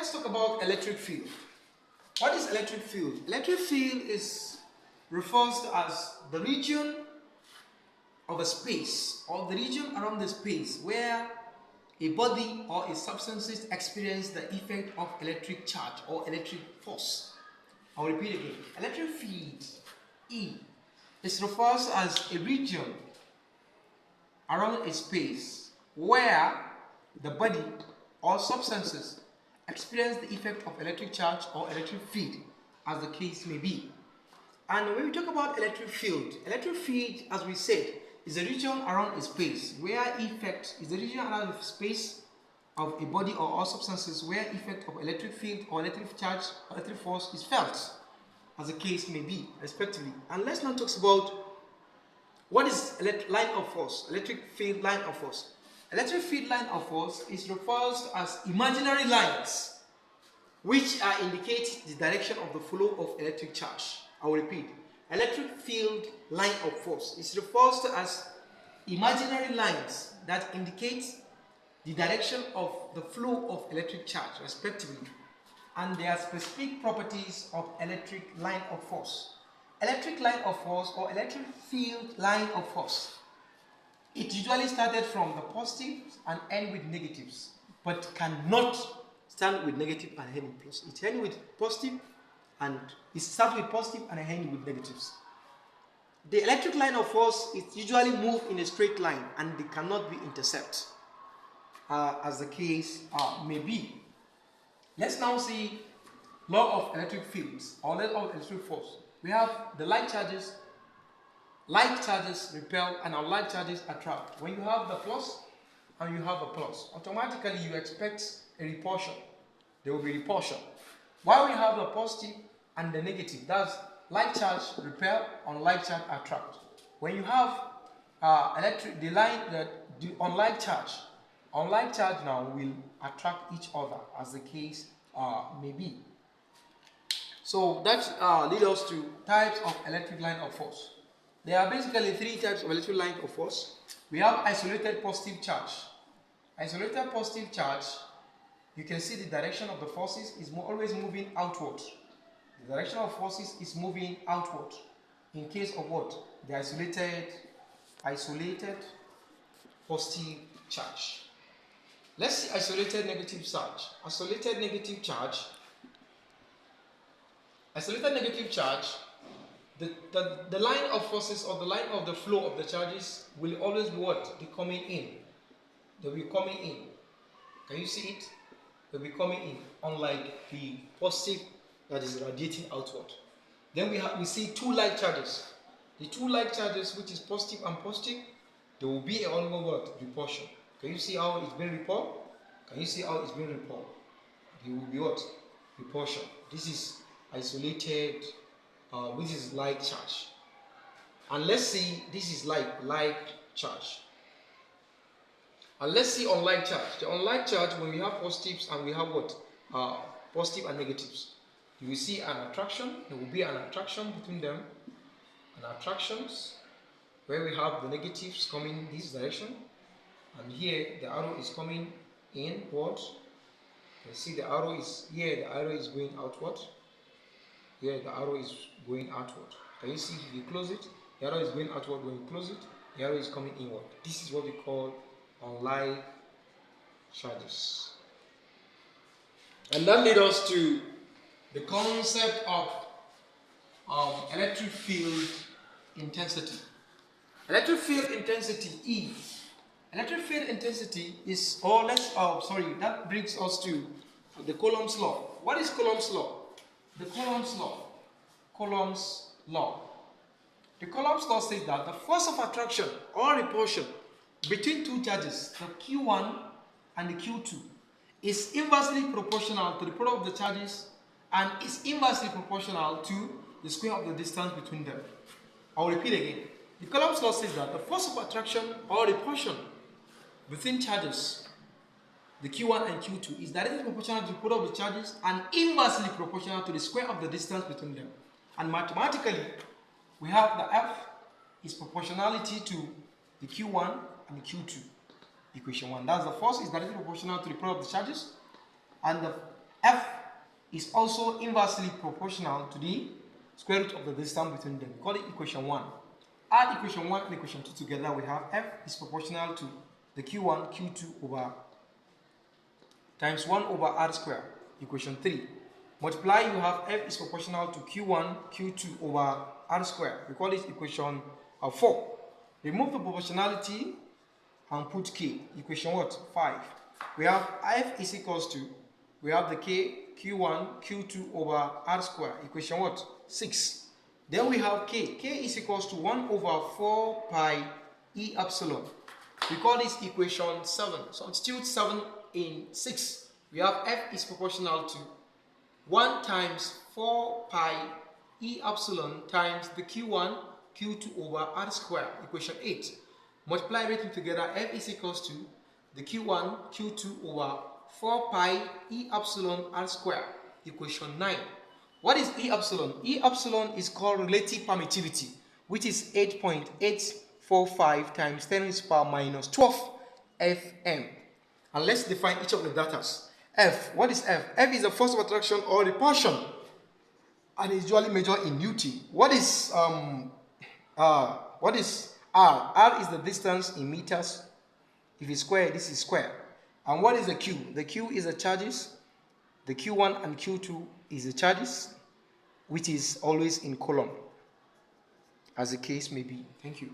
Let's talk about electric field. What is electric field? Electric field refers to as the region of a space or the region around the space where a body or a substances experience the effect of electric charge or electric force. I'll repeat again. Electric field E is refers to as a region around a space where the body or substances experience the effect of electric charge or electric field, as the case may be. And when we talk about electric field, as we said, is a region around a space where effect is the region around the space of a body or all substances where effect of electric field or electric charge or electric force is felt, as the case may be, respectively. And let's now talk about what is line of force, electric field line of force. Electric field line of force is referred to as imaginary lines which are indicate the direction of the flow of electric charge. I will repeat. Electric field line of force is referred to as imaginary lines that indicate the direction of the flow of electric charge, respectively, and their specific properties of electric line of force. Electric line of force or electric field line of force. It usually started from the positives and end with negatives, but cannot start with negative and end with plus. It ends with positive and it starts with positive and ends with negatives. The electric line of force is usually moved in a straight line and they cannot be intercepted, as the case may be. Let's now see law of electric fields or law of electric force. We have the like charges repel and unlike charges attract. When you have the plus and you have a plus, automatically you expect a repulsion. There will be repulsion. While we have the positive and the negative, that's like charge repel, unlike charge attract. When you have the unlike charge now will attract each other, as the case may be. So that leads us to types of electric line of force. There are basically three types of electric line of force. We have isolated positive charge. Isolated positive charge, you can see the direction of the forces is always moving outward. The direction of forces is moving outward. In case of what? The isolated positive charge. Let's see isolated negative charge. Isolated negative charge, the line of forces or the line of the flow of the charges will always be what? Be coming in. They'll be coming in. Can you see it? They'll be coming in, unlike the positive that is radiating outward. Then we see two like charges. The two like charges, which is positive and positive, there will be a onward repulsion. Can you see how it's being repelled? Can you see how it's being repelled? There will be what? Repulsion. This is isolated, which is like charge. And let's see, this is like charge. And let's see unlike charge. The unlike charge, when we have positives and we have what? Positive and negatives. You will see an attraction. There will be an attraction between them. And attractions, where we have the negatives coming in this direction. And here, the arrow is coming inward. You see the arrow is here, the arrow is going outward. Here the arrow is going outward. Can you see if you close it? The arrow is going outward. When you close it, the arrow is coming inward. This is what we call unlike charges. And that leads us to the concept of electric field intensity. Electric field intensity E. Electric field intensity is, that brings us to the Coulomb's law. What is Coulomb's law? The Coulomb's law. The Coulomb's law says that the force of attraction or repulsion between two charges, the Q1 and the Q2, is inversely proportional to the product of the charges and is inversely proportional to the square of the distance between them. I'll repeat again. The Coulomb's law says that the force of attraction or repulsion between charges, the Q1 and Q2, is directly proportional to the product of the charges and inversely proportional to the square of the distance between them. And mathematically, we have the F is proportionality to the Q1 and the Q2. Equation 1. That's the force is directly proportional to the product of the charges, and the F is also inversely proportional to the square root of the distance between them. We call it equation 1. Add equation 1 and equation 2 together, we have F is proportional to the Q1, Q2 over times 1 over R square, equation 3. Multiply, you have F is proportional to Q1, Q2 over R square. We call it equation 4. Remove the proportionality and put K. Equation what? 5. We have F is equals to, we have the K, Q1, Q2 over R square. Equation what? 6. Then we have K. K is equals to 1 over 4 pi E epsilon. We call this equation 7. Substitute 7 in 6. We have F is proportional to 1 times 4 pi E epsilon times the Q1, Q2 over R square, equation 8. Multiply everything together, F is equals to the Q1, Q2 over 4 pi E epsilon R square, equation 9. What is E epsilon? E epsilon is called relative permittivity, which is 8.845 times 10 to the power minus 12 Fm. And let's define each of the datas. F, what is F? F is the force of attraction or repulsion, and is usually measured in Newton. What is R? R is the distance in meters. If it's square, this is square. And what is the Q? The Q is the charges. The Q1 and Q2 is the charges, which is always in coulomb, as the case may be. Thank you.